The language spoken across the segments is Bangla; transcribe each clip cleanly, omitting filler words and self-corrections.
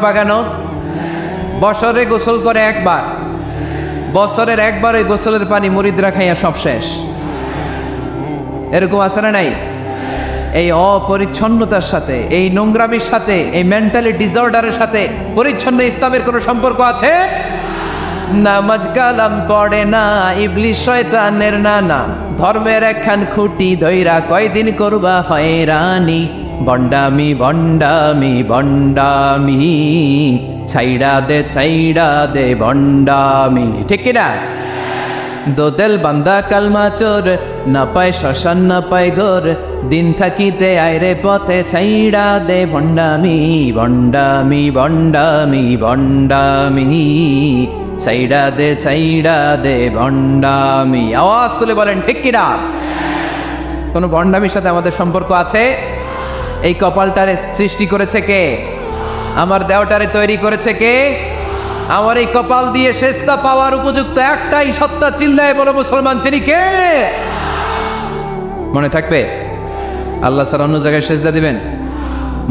পাকানো? বছরে গোসল করে একবার, বছরের একবার ওই গোসলের পানি মুরিদরা খাইয়া সব শেষ। এরকম আছে না নাই? এই অপরিচ্ছন্নতার সাথে, এই নোংরামির সাথে, এই মেন্টালি ডিসঅর্ডারের সাথে পরিচ্ছন্ন ইসলামের কোনো সম্পর্ক আছে? নামাজ কালাম পড়ে না, ইবলিস শয়তানের নানা, ধর্মের একখান খুঁটি ধইরা কয়দিন করবা হয়রানি, বন্ডামি বন্ডামি বন্ডামি, ছাইড়া দে বন্ডামি। ঠিক কিনা? দোদেল বান্দা কালমা চোর, না পায় শ্মশান না পায় গোর, দিন থাকিতে আইরে পথে ছাইড়া দে বন্ডামি বন্ডামি বন্ডামি বন্ডামি, ছাইড়া দে বন্ডামি। আওয়াজ তুলে বলেন ঠিক কিনা? কোন বন্ডামির সাথে আমাদের সম্পর্ক আছে? এই কপালটারে সৃষ্টি করেছে কে? আমার দেহটারে তৈরি করেছে কে? আমার এই কপাল দিয়ে সেজদা পাওয়ার উপযুক্ত একটাই সত্তা, চিল্লায় বলো মুসলমান, তিনি কে? মনে থাকবে? আল্লাহ ছাড়া অন্য জায়গায় সেজদা দিবেন?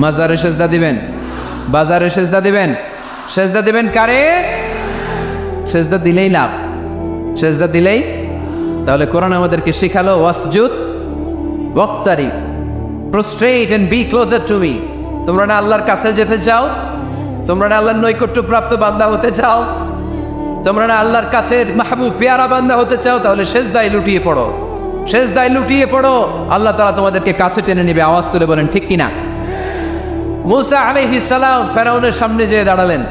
মাজারে সেজদা দিবেন? বাজারে সেজদা দিবেন? সেজদা দিবেন কারে? সেজদা দিলেই লাভ, সেজদা দিলেই। তাহলে কোরআন আমাদেরকে শিখালো ওয়াসজুদ ওয়াক্তারি, prostrate and be closer to me. তোমরা না আল্লাহর কাছে যেতে চাও? তোমরা না আল্লাহর নৈকট্য প্রাপ্ত বান্দা হতে চাও? তোমরা না আল্লাহর কাছের মাহবুব পেয়ারা বান্দা হতে চাও? তাহলে সেজদায় লুটিয়ে পড়ো, সেজদায় লুটিয়ে পড়ো, আল্লাহ তাআলা তোমাদেরকে কাছে টেনে নেবে। আওয়াজ তুলে বলেন ঠিক কিনা? মূসা আলাইহিস সালাম ফেরাউনের সামনে যেয়ে দাঁড়ালেন।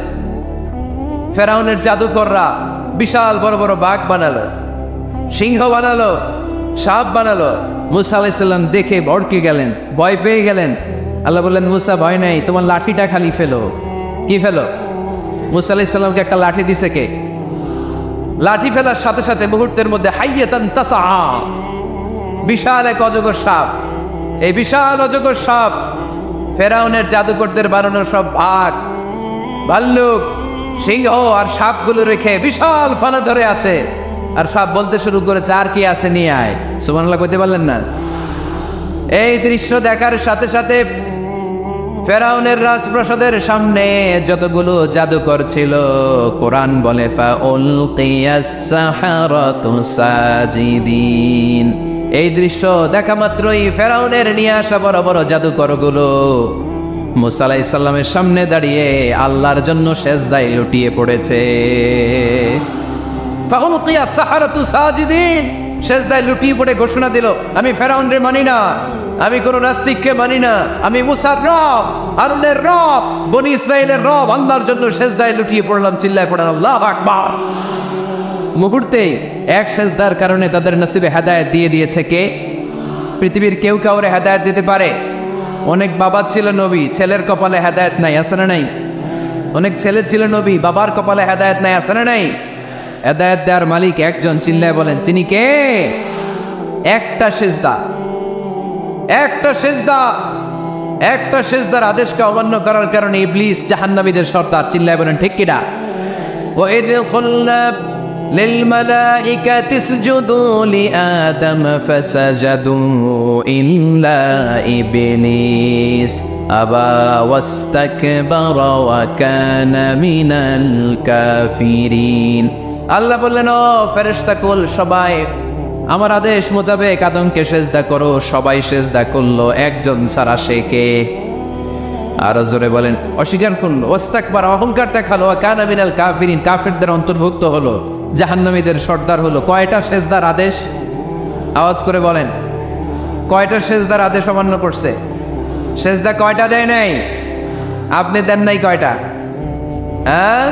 ফেরাউনের জাদুকররা বিশাল বড় বড় বাঘ বানালো, সিংহ বানালো, সাপ বানালো। মূসা আলাইহিস সালাম দেখে ভড়কে গেলেন, ভয় পেয়ে গেলেন। আল্লাহ বললেন, মূসা ভয় নাই, তোমার লাঠিটা খালি ফেলো। কি ফেলো? মূসা আলাইহিস সালামকে একটা লাঠি দিছে কে? লাঠি ফেলার সাথে সাথে মুহূর্তের মধ্যে হাইয়াতান তাসআ, বিশাল এক অজগর সাপ। এই বিশাল অজগর সাপ ফেরাউনের জাদুকরদের বানানো সব বাঘ, ভাল্লুক, সিংহ আর সাপগুলো রেখে বিশাল ফানা ধরে আছে। আর সাপ বলতে শুরু করেছে, আর কি আছে নিয়ে আয়। সুবহানাল্লাহ কইতে পারলেন না? এই দৃশ্য দেখার সাথে সাথে ফেরাউনের রাজপ্রাসাদের সামনে যতগুলো জাদুকর ছিল, কোরআন বলে ফাউলকিয়াস সাহারাতু সাজিদিন। এই দৃশ্য দেখা মাত্রই ফেরাউনের নিয়ে আসা বড় বড় জাদুকরগুলো মূসা আলাইহিস সালামের সামনে দাঁড়িয়ে আল্লাহর জন্য সেজদায় লুটিয়ে পড়েছে। ফাউলকিয়াস সাহারাতু সাজিদিন, সেজদায় লুটিয়ে পড়ে ঘোষণা দিল, আমি ফেরাউনরে মানি না, আমি কোন নাস্তিককে মানি না, আমি মুসার রব, হারুনের রব, বনি ইসরাইলের রব, আল্লাহর জন্য সেজদায় লুটিয়ে পড়লাম। চিল্লায় পড়েন আল্লাহু আকবার। মুহূর্তেই এক সেজদার কারণে তাদের নসিবে হেদায়েত দিয়ে দিয়েছে কে? পৃথিবীর কেউ কাউরে হেদায়েত দিতে পারে? অনেক বাবা ছিল নবী, ছেলের কপালে হেদায়েত নাই, আছে না নাই? অনেক ছেলে ছিল নবী, বাবার কপালে হেদায়েত নাই, আছে না নাই? হেদায়েত দেওয়ার মালিক একজন, চিল্লায় বলেন তিনি কে? একটা সেজদা, একটা সেজদা, একটা সেজদার আদেশকে অমান্য করার কারণে ইবলিস জাহান্নামীদের সর্দার। চিল্লায় বলেন ঠিক কিনা? ওয়াইদ কুলনা লিল মালাইকাতি ইসজুদু লিআদম ফাসাজাদু ইল্লা ইবলিস আবা ওয়াস্তাকবারা ওয়া কানা মিনাল কাফিরিন। আল্লাহ বললেন, ও ফেরেশতাকুল সবাই আমার আদেশ মোতাবেক আদমকে সেজদা করো। সবাই সেজদা করলো, একজন ছাড়া, সে কে? আরো জোরে বলেন। অস্বীকার করলো, ওয়াস্তাকবার, অহংকার দেখালো, ওয়া কানা মিনাল কাফিরিন, কাফিরদের অন্তর্ভুক্ত হলো, জাহান্নামীদের সর্দার হলো। কয়টা সেজদার আদেশ? আওয়াজ করে বলেন, কয়টা সেজদার আদেশ অমান্য করছে? সেজদা কয়টা দেয় নাই? আপনি দেন নাই কয়টা? হ্যাঁ,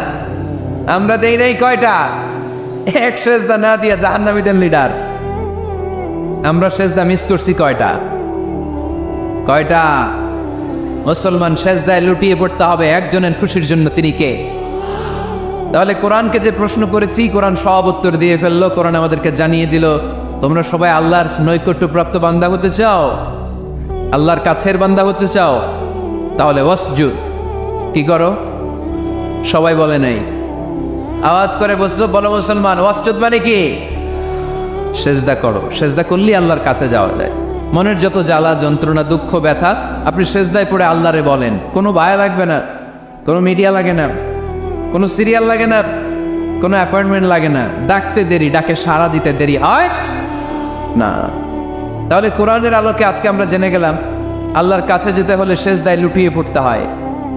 আমরা দেই নাই কয়টা? এক সেজদা না দিয়া জাহান্নামীদের লিডার। আমরা সেজদা মিস করছি কয়টা? কয়টা? মুসলমান সেজদায় লুটিয়ে পড়তে হবে একজনের খুশির জন্য, তিনি কে? তাহলে কোরআনকে যে প্রশ্ন করেছি, কোরআন সব উত্তর দিয়ে ফেললো। কোরআন আমাদেরকে জানিয়ে দিল, তোমরা সবাই আল্লাহর নৈকট্যপ্রাপ্ত বান্দা হতে চাও, আল্লাহর কাছের বান্দা হতে চাও, তাহলে ওয়াসজুদ, কি করো? সবাই বলে নাই, আওয়াজ করে বসছো, বলো মুসলমান, ওয়াসজুদ মানে কি? সেজদা করো। সেজদা করলেই আল্লাহর কাছে যাওয়া যায়। মনের যত জ্বালা যন্ত্রণা দুঃখ ব্যথা আপনি সেজদায় পড়ে আল্লাহরে বলেন, কোনো ভায়া লাগবে না, কোনো মিডিয়া লাগে না, কোনো সিরিয়াল লাগে না, কোনো অ্যাপয়েন্টমেন্ট লাগে না, ডাকতে দেরি, ডাকে সাড়া দিতে দেরি হয় না। তাহলে কোরআনের আলোকে আজকে আমরা জেনে গেলাম আল্লাহর কাছে যেতে হলে সেজদায় লুটিয়ে পড়তে হয়।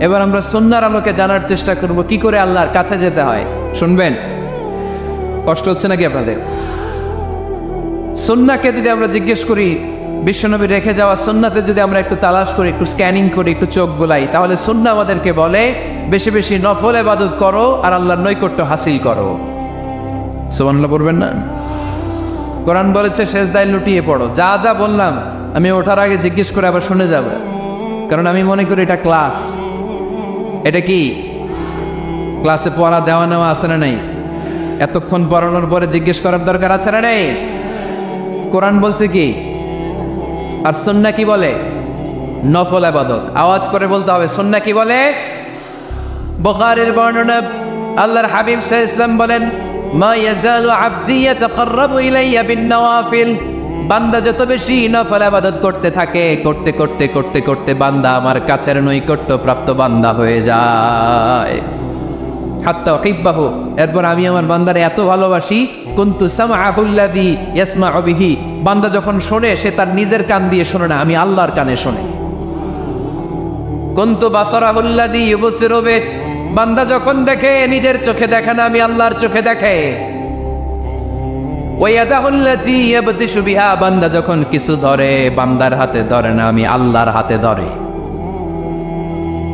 এবার আমরা সুন্নাহর আলোকে জানার চেষ্টা করব কি করে আল্লাহর কাছে যেতে হয়। শুনবেন, কষ্ট হচ্ছে নাকি আপনাদের? সুন্নাহকে যদি আমরা জিজ্ঞেস করি, বিশ্বনবী রেখে যাওয়া সুন্নাতে যদি আমরা একটু তালাশ করি, একটু স্ক্যানিং করি, একটু চোখ বোলাই, তাহলে সুন্নাহ আমাদেরকে বলে বেশি বেশি নফল ইবাদত করো আর আল্লাহর নৈকট্য হাসিল করো। সুবহানাল্লাহ পড়বেন না? কোরআন বলেছে সেজদায় লুটিয়ে পড়ো। যা যা বললাম আমি ওঠার আগে জিজ্ঞেস করে আবার শুনে যাব, কারণ আমি মনে করি এটা ক্লাস। এটা কি ক্লাসে পড়া দেওয়া নেওয়া আছে না নাই? এতক্ষণ পড়ানোর পরে জিজ্ঞেস করার দরকার আছে না নেই? কোরআন বলছে কি আর সুন্নাহ কি বলে? নফল ইবাদত। আওয়াজ করে বলতে হবে সুন্নাহ কি বলে? বুখারীর বর্ণনা, আল্লাহর হাবিব সাল্লাল্লাহু আলাইহি ওয়াসাল্লাম বলেন, মা ইয়াজালু আবদি ইয়াতাকাররাবু ইলাইয়া বিন-নওয়াফিল, বান্দা যত বেশি নফল ইবাদত করতে থাকে, করতে করতে করতে করতে বান্দা আমার কাছের নৈকট্য প্রাপ্ত বান্দা হয়ে যায়। হাত্তা উহিব্বাহু, এরপর আমি আমার বান্দারে এত ভালোবাসি, কুনতু সামআহুল্লাযী ইয়াসমাউ বিহি, বান্দা যখন শোনে সে তার নিজের কান দিয়ে শোনে না, আমি আল্লাহর কানে শোনে। কুনতু বাসারাহুল্লাযী ইউবসিরু বিহি, বান্দা যখন দেখে নিজের চোখে দেখে না, আমি আল্লাহর চোখে দেখে। ওয়ায়াদাহুল্লাযী ইয়াবতিশু বিহা, বান্দা যখন কিছু ধরে বান্দার হাতে ধরে না, আমি আল্লাহর হাতে ধরে।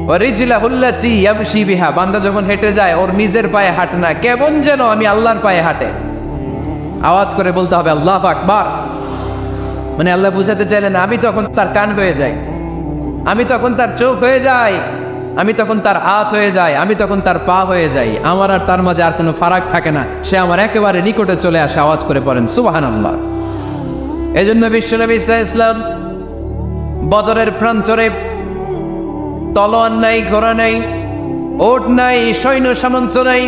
ওয়ারিজলাহুল্লাযী ইয়ামশি বিহা, বান্দা যখন হেঁটে যায় ওর নিজের পায়ে হাঁটে না, কেমন যেন আমি আল্লাহর পায়ে হাঁটে। আওয়াজ করে বলতে হবে আল্লাহু আকবার। মানে আল্লাহ বুঝাতে চাইলেন আমি তখন তার কান হয়ে যাই, আমি তখন তার চোখ হয়ে যাই, আমি তখন তার হাত হয়ে যাই, আমি তখন তার পা হয়ে যাই। আমার আর তার মাঝে আর কোনো ফারাক থাকে না, সে আমার একেবারে নিকটে চলে আসে। আওয়াজ করে পড়েন সুবহানাল্লাহ। এই জন্য বিশ্বনবী সাল্লাল্লাহু আলাইহি ওয়াসাল্লাম বদরের প্রান্তরে তলোয়ার নাই, ঘোড়া নাই, ওট নাই, সৈন্য সামন্ত নাই,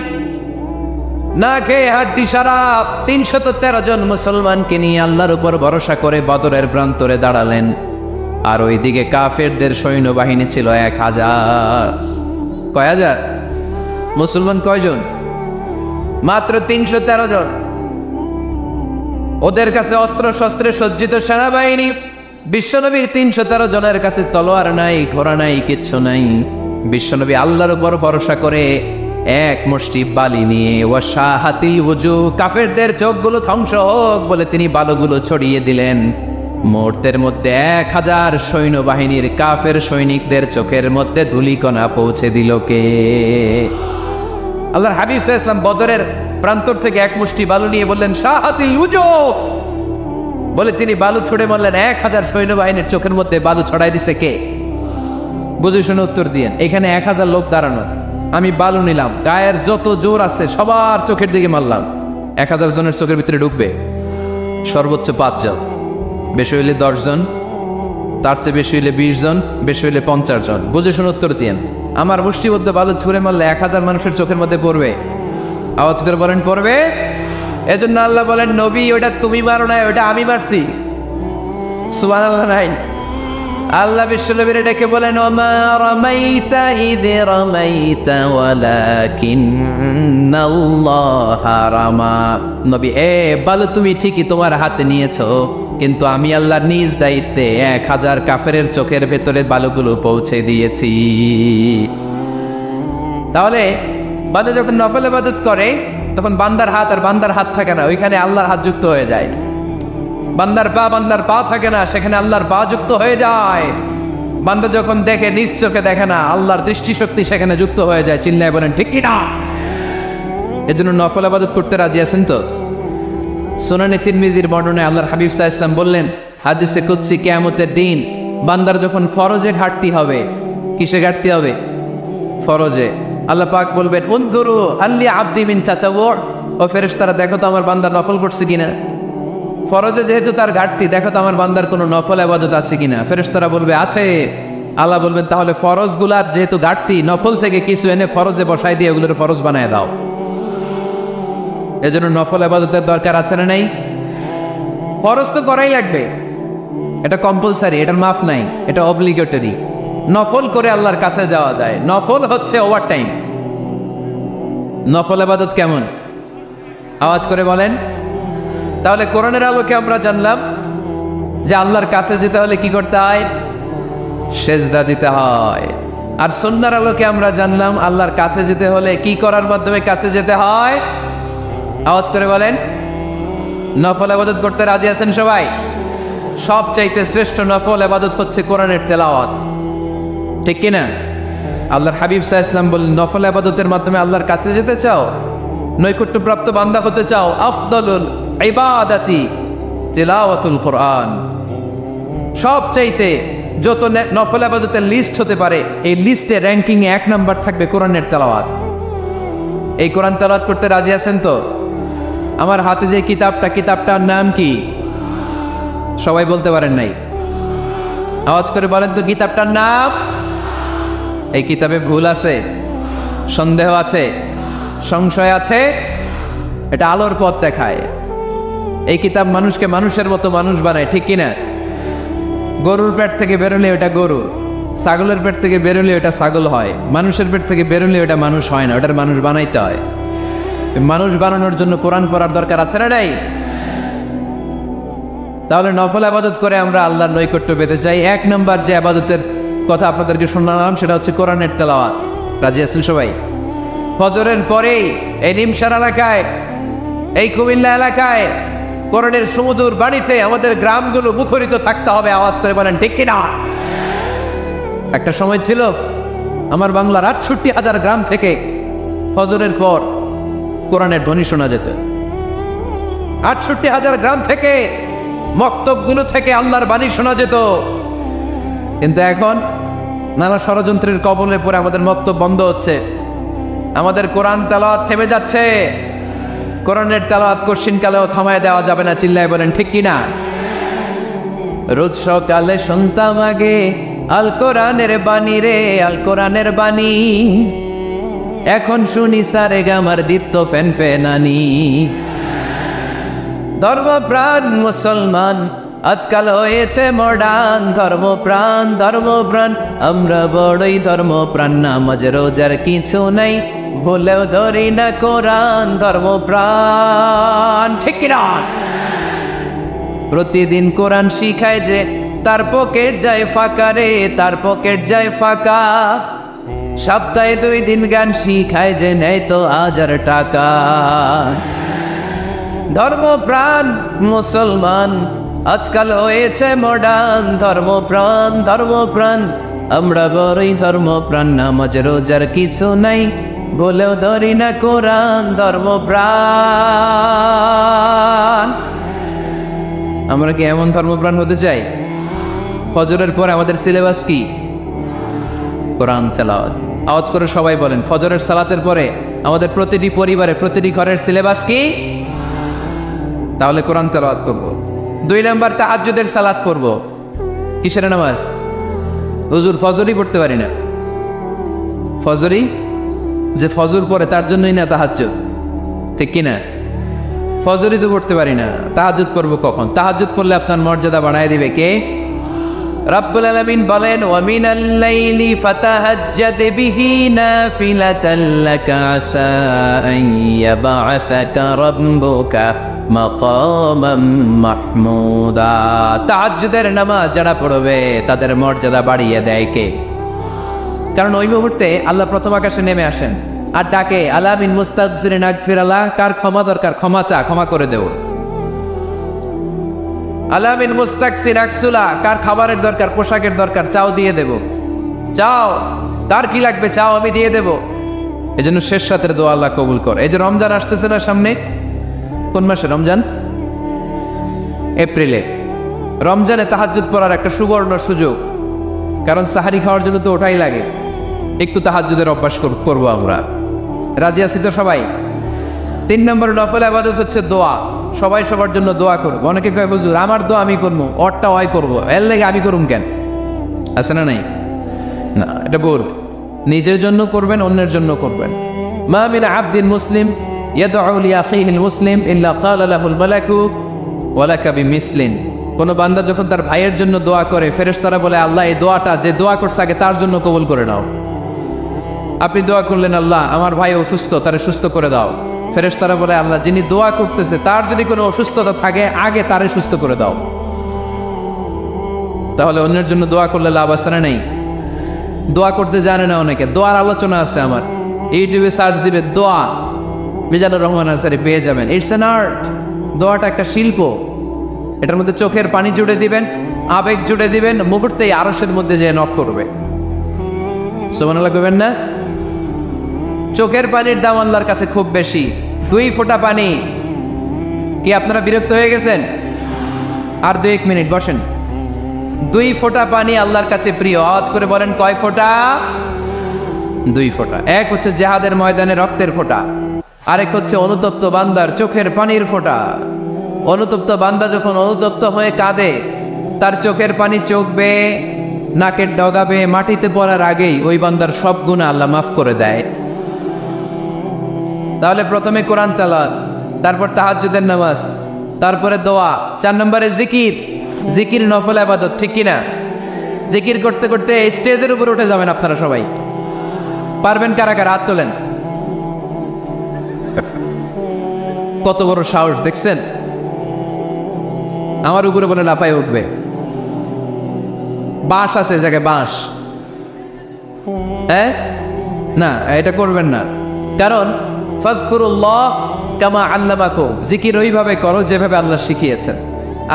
না খেয়ে হাড্ডি সারা 313 জন মুসলমানকে নিয়ে আল্লাহর উপর ভরসা করে বদরের প্রান্তরে দাঁড়ালেন। আর ওইদিকে কাফেরদের সৈন্যবাহিনী ছিল 1000। কয় হাজার? মুসলমান কয়জন? মাত্র 313 জন। ওদের কাছে অস্ত্র শস্ত্রে সজ্জিত সেনাবাহিনী। বিশ্বনবীর 313 জনের কাছে তলোয়ার নাই, ঘোড়া নাই, কিচ্ছু নাই। বিশ্বনবী আল্লাহর উপর ভরসা করে এক মুষ্টি বালি নিয়ে ওয়াশাহাতিল ওযু, কাফেরদের চোখগুলো ধ্বংস হোক বলে তিনি বালুগুলো ছড়িয়ে দিলেন। মুহূর্তের মধ্যে 1000 সৈন্যবাহিনীর কাফের সৈনিকদের চোখের মধ্যে ধূলিকণা পৌঁছে দিল কে? আল্লাহর হাবিব সাল্লাল্লাহু আলাইহি ওয়াসাল্লাম বদরের প্রান্তর থেকে এক মুষ্টি বালু নিয়ে বললেন শাহাতিল ওযু, বলে তিনি বালু ছুড়ে মারলেন। 1000 সৈন্যবাহিনীর চোখের মধ্যে বালু ছড়াই দিছে কে? বুঝে শুনে উত্তর দিয়েন। এখানে 1000 লোক দাঁড়ানো, আমি বালু নিলাম, গায়ের যত জোর আছে সবার চোখের দিকে মারলাম। 1000 জনের চোখের ভিতরে ঢুকবে সর্বোচ্চ 5 জন, বেশি হইলে 10 জন, তার চেয়ে বেশি হইলে 20 জন, বেশি হইলে 50 জন। বুঝে শুনে উত্তর দিয়েন। আমার মুষ্টিবদ্ধ বালু ছুঁড়ে মারলে 1000 মানুষের চোখের মধ্যে পড়বে? আওয়াজ করে বলেন পড়বে? এজন্য আল্লাহ বলেন নবী ওটা তুমি মারো না, ওটা আমি মারছি। সুবহানাল্লাহ নাই? আল্লাহ বিশ্বনবীর ডেকে বলেন ওমা রামাইতা ইয রামাইতা ওয়ালাকিন্নাল্লাহা রামা। নবী বালু তুমি ঠিকই তোমার হাতে নিয়েছো, কিন্তু আমি আল্লাহর নিজ দায়িত্বে 1000 কাফেরের চোখের ভেতরে বালুগুলো পৌঁছে দিয়েছি। তাহলে বান্দা যখন নফল ইবাদত করে তখন বান্দার হাত আর বান্দার হাত থাকে না, ওইখানে আল্লাহর হাত যুক্ত হয়ে যায়। বান্দার পা থাকে না, সেখানে আল্লাহর পা যুক্ত হয়ে যায়। বান্দা যখন দেখে নিজ চোখে দেখে না, আল্লাহর দৃষ্টিশক্তি সেখানে যুক্ত হয়ে যায়। চিল্লায় বলেন ঠিক কি না? এজন্য নফল ইবাদত করতে রাজি আছেন তো? সুনানে তিরমিজির বর্ণনায় আল্লাহর হাবিব সাল্লাল্লাহু আলাইহি ওয়াসাল্লাম বললেন হাদিসে কুদসি কিয়ামতের দিন বান্দার যখন ফরজে ঘাটতি হবে, কিসে ঘাটতি হবে? ফরজে। আল্লাহ পাক বলবেন উনজুরু আল্লি আবদি মিন তাতাওয়ু, ও ফেরেশতারা দেখো তো আমার বান্দা নফল করছে কিনা। ফরজে যেহেতু তার ঘাটতি, দেখো তো আমার বান্দার কোনো নফল ইবাদত আছে কিনা। ফেরেশতারা বলবে আছে। আল্লাহ বলবেন তাহলে ফরজগুলার যেহেতু ঘাটতি, নফল থেকে কিছু এনে ফরজে বসাই দিয়ে ওগুলোর ফরজ বানায় দাও। এজন্য নফল ইবাদতের দরকার আছে না নাই? ফরজ তো করাই লাগবে, এটা কম্পালসারি, এটার মাফ নাই, এটা অব্লিগেটরি। নফল করে আল্লাহর কাছে যাওয়া যায়। নফল হচ্ছে ওভার টাইম। নফল ইবাদত কেমন? আওয়াজ করে বলেন। তাহলে কোরআনের আলোকে আমরা জানলাম যে আল্লাহর কাছে যেতে হলে কি করতে হয়? সেজদা দিতে হয়। আর সুন্নাহর আলোকে আমরা জানলাম আল্লাহর কাছে যেতে হলে কি করার মাধ্যমে কাছে যেতে হয়? আওয়াজ করে বলেন। নফল ইবাদত করতে রাজি আছেন সবাই? সবচাইতে শ্রেষ্ঠ নফল ইবাদত হচ্ছে কোরআনের তেলাওয়াত, ঠিক কিনা? আল্লাহর হাবিব সাল্লাল্লাহু আলাইহি ওয়াসাল্লাম বললেন, নফল ইবাদতের মাধ্যমে আল্লাহর কাছে যেতে চাও, নৈকট্যপ্রাপ্ত বান্দা হতে চাও, আফদালুল ইবাদাতি তিলাওয়াতুল কোরআন। সবচাইতে যত নফল ইবাদতের লিস্ট হতে পারে, এই লিস্টে র্যাঙ্কিং এ 1 নাম্বার থাকবে কোরআনের তেলাওয়াত। এই কোরআন তেলাওয়াত করতে রাজি আছেন তো? আমার হাতে যে কিতাবটার নাম কি? সবাই বলতে পারেন নাই। আওয়াজ করে বলেন তো কিতাবটার নাম। এই কিতাবে ভুল আছে, সন্দেহ আছে, সংশয় আছে? এটা আলোর পথ দেখায়। এই কিতাব মানুষকে মানুষের মতো মানুষ বানায়, ঠিক কিনা? গরুর পেট থেকে বেরোলে ওটা গরু, ছাগলের পেট থেকে বেরোলে ওটা ছাগল হয়, মানুষের পেট থেকে বেরোলে ওটা মানুষ হয় না, ওটার মানুষ বানাইতে হয়। মানুষ বানানোর জন্য কোরআন পড়ার দরকার আছে না নাই? তাহলে নফল আবাদত করে আমরা আল্লাহর নৈকট্য পেতে চাই। 1 নাম্বার যে আবাদতের কথা আপনাদেরকে শোনালাম সেটা হচ্ছে কোরআনের তেলাওয়াত। রাজি আছেন সবাই? ফজরের পরেই এই নিমসার এলাকায়, এই কুমিল্লা এলাকায় কোরআনের সুমধুর বাণীতে আমাদের গ্রামগুলো মুখরিত থাকতে হবে। আওয়াজ করে বলেন ঠিক কিনা? একটা সময় ছিল আমার বাংলার 68,000 গ্রাম থেকে ফজরের পর কোরআনের ধ্বনি শোনা যেত। 68,000 গ্রাম থেকে, মক্তবগুলো থেকে আল্লাহর বাণী শোনা যেত। কিন্তু এখন নানা ষড়যন্ত্রের কবলে পড়ে আমাদের মক্তব বন্ধ হচ্ছে, আমাদের কোরআন তেলাওয়াত থেমে যাচ্ছে। কোরআনের তেলাওয়াত কশিনকালেও থামায় দেওয়া যাবে না। চিল্লায় বলেন ঠিক কিনা? রোজ সকালে শুনতাম আগে আল কোরআনের বাণী রে, আল কোরআনের বাণী। এখন শুনি সারে গামার দীপ্ত ফেন ফেনানি। ধর্মপ্রাণ মুসলমান আজকাল হয়েছে মডার্ন। ধর্মপ্রাণ ধর্মপ্রাণ আমরা বড়ই ধর্মপ্রাণ। নামাজ রোজার কিছু নাই, ভুলেও ধরি না কোরআন। ধর্মপ্রাণ ঠিক কিনা? প্রতিদিন কোরআন শিখায় যে তার পকেট যায় ফাঁকা রে, তার পকেট যায় ফাঁকা। সপ্তাহে 2 দিন গান শিখায় যে নেয় তো 1000 টাকা। ধর্মপ্রাণ মুসলমান আজকাল হয়েছে মডার্ন। ধর্মপ্রাণ ধর্মপ্রাণ আমরা বড়ই ধর্মপ্রাণ। নামাজ রোজার কিছু নাই, বলেও ধরি না কোরআন। ধর্মপ্রাণ। আমরা কি এমন ধর্মপ্রাণ হতে চাই? ফজরের পর আমাদের সিলেবাস কি? কোরআন তেলাওয়াত। আওয়াজ করে সবাই বলেন, ফজরের সালাতের পরে আমাদের প্রতিটি পরিবারে, প্রতিটি ঘরের সিলেবাস কি? তাহলে কোরআন তেলাওয়াত করব। 2 নাম্বার তাহাজ্জুদের সালাত পড়ব। কিসের নামাজ? হুজুর ফজরই পড়তে পারি না। ফজরই যে ফজর পড়ে তার জন্যই না তাহাজ্জুদ, ঠিক কিনা? ফজরই তো পড়তে পারি না, তাহাজ্জুদ করব কখন? তাহাজ্জুদ পড়লে আপনার মর্যাদা বাড়ায় দিবে কে? রব্বুল আলামিন বলেন, ওয়া মিনাল লাইলি ফাতাহাজ্জাদ বিহি নাফিলাতান লাকা আসা আন ইয়াবআসাকা রাব্বুকা মাকামাম মাহমুদা। তাহাজ্জুদের নামাজ যারা পড়বে তাদের মর্যাদা বাড়িয়ে দেয় কে? কারণ ওই মুহূর্তে আল্লাহ প্রথম আকাশে নেমে আসেন আর ডাকে, আলা মিন মুস্তাগফিরিন আগফিরাল্লাহ। কার ক্ষমা দরকার? ক্ষমা চা, ক্ষমা করে দেব। আলা মিন মুস্তাকসির আকসুলা। কার খাবারের দরকার, পোশাকের দরকার? চাও, দিয়ে দেব। চাও, কার কি লাগবে? চাও, আমি দিয়ে দেব। এজন্য শেষ রাতের দোয়া আল্লাহ কবুল করে। এই যে রমজান আসতেছে না সামনে, কোন মাসে রমজান? এপ্রিলে। রমজানে তাহাজ্জুদ পড়ার একটা সুবর্ণ সুযোগ, কারণ সাহারি খাওয়ার জন্য তো ওটাই লাগে। একটু তাহাজ্জুদের অভ্যাস করবো আমরা। রাজি আছি তো সবাই? 3 নম্বর নফল ইবাদত হচ্ছে দোয়া। সবাই সবার জন্য দোয়া করবো। অনেকে কয় হুজুর আমার দোয়া আমি করবো, ওরটা ওই করবো, এর লেগে আমি করুম কেন? আছে না নাই? না, এটা ভুল। নিজের জন্য করবেন, অন্যের জন্য করবেন। মা মিন আবদিন মুসলিম ইয়াদউ লিআখিহিল মুসলিম ইল্লা ক্বালা লাহুল মালাকু ওয়া লাকা বিমিসলিন। কোনো বান্দা যখন তার ভাইয়ের জন্য দোয়া করে, ফেরেশতারা বলে আল্লাহ এই দোয়াটা যে দোয়া করছে আগে তার জন্য কবুল করে নাও। আপনি দোয়া করলেন আল্লাহ আমার ভাই অসুস্থ, তারে সুস্থ করে দাও। ফেরেশতারা বলে আল্লাহ যিনি দোয়া করতেছে তার যদি কোনো অসুস্থতা থাকে আগে তারে সুস্থ করে দাও। তাহলে অন্যের জন্য দোয়া করলে লাভ আছে না নেই? দোয়া করতে জানে না অনেকে, দোয়ার আলোচনা আছে আমার, ইউটিউবে সার্চ দিবে দোয়া, মিজানুর রহমান আনসারী পেয়ে যাবেন। It's an art. দোয়াটা একটা শিল্প। এটার মধ্যে চোখের পানি জুড়ে দিবেন, আবেগ জুড়ে দিবেন, মুহূর্তেই আরশের মধ্যে যে নক করবে। সুবহানাল্লাহ কইবেন না? চোখের পানির দাম আল্লাহর কাছে খুব বেশি। 2 ফোঁটা পানি। কি আপনারা বিরক্ত হয়ে গেছেন? আর 2-1 মিনিট বসেন। 2 ফোঁটা পানি আল্লাহর কাছে প্রিয়। আওয়াজ করে বলেন কয় ফোঁটা? 2 ফোঁটা। এক হচ্ছে জিহাদের ময়দানে রক্তের ফোঁটা, আরেক হচ্ছে অনুতপ্ত বান্দার চোখের পানির ফোঁটা। অনুতপ্ত বান্দা যখন অনুতপ্ত হয়ে কাঁদে, তার চোখের পানি চোখ বেয়ে নাকের ডগা বেয়ে মাটিতে পড়ার আগেই ওই বান্দার সব গুনাহ আল্লাহ মাফ করে দেয়। তাহলে প্রথমে কোরআন তেলাওয়াত, তারপর তাহাজ্জুদের নামাজ, তারপরে দোয়া, 4 নম্বরে জিকির। জিকির নফল ইবাদত, ঠিক কিনা? জিকির করতে করতে স্টেজের উপর উঠে যাবেন আপনারা সবাই। পারবেন কারা কারা? হাত তোলেন। কত বড় সাহস দেখছেন? আমার উপরে বলে লাফাই উঠবে। বাঁশ আছে জায়গায়, বাঁশ। হ্যাঁ, না এটা করবেন না, কারণ ফাযকুরুল্লাহ কামা আল্লামাকুম, জিকির ওইভাবে করো যেভাবে আল্লাহ শিখিয়েছেন।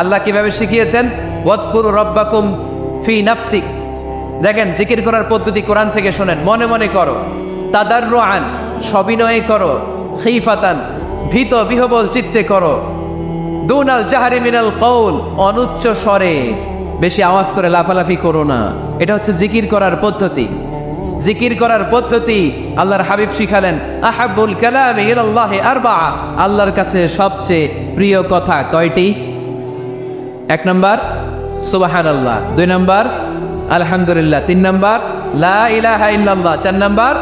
আল্লাহ কিভাবে শিখিয়েছেন? ওয়াযকুরু রাব্বাকুম ফি নাফসিক। দেখেন জিকির করার পদ্ধতি কোরআন থেকে শোনেন। মনে মনে করো, তাদাররুআন সবিনয়ে করো, খিফাতান ভীত বিহবল চিত্তে করো, দুনাল জাহরি মিনাল কওল অনুচ্চ স্বরে, বেশি আওয়াজ করে লাফালাফি করো না। এটা হচ্ছে জিকির করার পদ্ধতি। জিকির করার পদ্ধতি আল্লাহর হাবিব শিখালেন, আহাব্বুল কালামি ইলাল্লাহি আরবাআ, আল্লাহর কাছে সবচেয়ে প্রিয় কথা কয়টি? 1 নাম্বার সুবহানাল্লাহ, 2 নাম্বার আলহামদুলিল্লাহ, 3 নাম্বার লা ইলাহা ইল্লাল্লাহ, 4 নাম্বার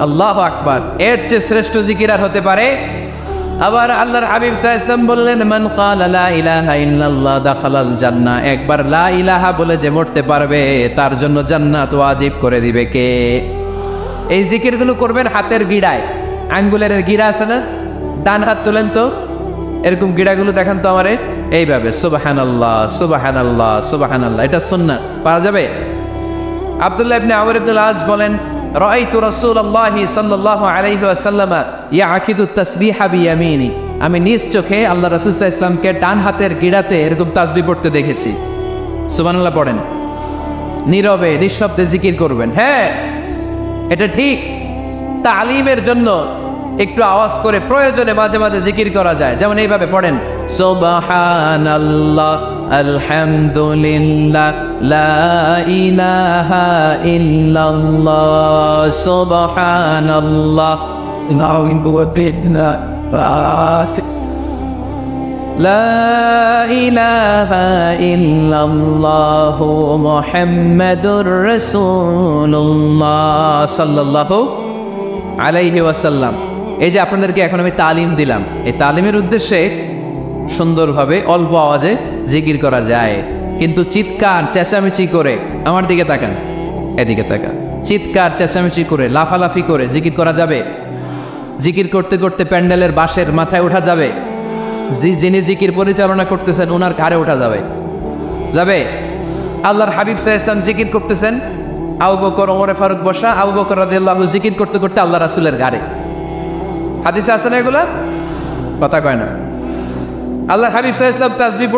আল্লাহু আকবার। এর চেয়ে শ্রেষ্ঠ জিকির আর হতে পারে? আবার আল্লাহর হাবিব সাল্লাল্লাহু আলাইহি ওয়াসাল্লাম বললেন, মান ক্বালা লা ইলাহা ইল্লাল্লাহ দাখালাল জান্নাহ, একবার লা ইলাহা বলে যে মরতে পারবে তার জন্য জান্নাত ওয়াজিব করে দিবে কে? এই জিকিরগুলো করবেন হাতের গিড়ায়, আঙ্গুলের গিড়া আছে না, ডান হাত তোলেন তো, এরকম গিড়াগুলো দেখান তো আমারে, এইভাবে সুবহানাল্লাহ সুবহানাল্লাহ সুবহানাল্লাহ। এটা সুন্নাহ, পাওয়া যাবে? আব্দুল্লাহ ইবনে আমর ইবনে আল-আস বলেন, রাআইতু রাসূলুল্লাহি সাল্লাল্লাহু আলাইহি ওয়াসাল্লাম ইয়াকিদু তাসবিহা বিয়ামিনি, আমি নিজ চোখে আল্লাহ রাসূল সাল্লাল্লাহু আলাইহি ওয়াসাল্লামকে ডান হাতের গিড়াতে এরকম তাসবিহ পড়তে দেখেছি। সুবহানাল্লাহ পড়েন, নীরবে নিঃশব্দে জিকির করবেন। হ্যাঁ এটা ঠিক, তালিমের জন্য একটু আওয়াজ করে প্রয়োজনে মাঝে মাঝে জিকির করা যায়। যেমন এইভাবে পড়েন, সুবহানাল্লাহ আলহামদুলিল্লাহ লা ইলাহা ইল্লাল্লাহ সুবহানাল্লাহ লা ইলাহা ইল্লাল্লাহ মুহাম্মাদুর রাসূলুল্লাহ সাল্লাল্লাহু আলাইহি ওয়াসাল্লাম। এই যে আপনাদেরকে এখন আমি তালিম দিলাম, এই তালিমের উদ্দেশ্যে সুন্দরভাবে অল্প আওয়াজে জিকির করা যায়, কিন্তু চিৎকার চেঁচামেচি করে, আমার দিকে তাকান, এদিকে তাকান, চিৎকার চেঁচামেচি করে লাফালাফি করে জিকির করা যাবে? জিকির করতে করতে প্যান্ডেলের বাঁশের মাথায় ওঠা যাবে? যিনি জিকির পরিচালনা করতেছেন ওনার ঘাড়ে ওঠা যাবে? যাবে? আল্লাহর হাবিব সাল্লাল্লাহু আলাইহি ওয়াসাল্লাম জিকির করতেছেন, আবু বকর ওমরে ফারুক বসা, আবু বকর রাদিয়াল্লাহু আনহু জিকির করতে করতে আল্লাহ রাসূলের ঘাড়ে। হাদিসে আছে না এগুলা? কথা কয় না। আল্লাহর হাবিব সাল্লাল্লাহু আলাইহি ওয়াসাল্লাম তাসবিহ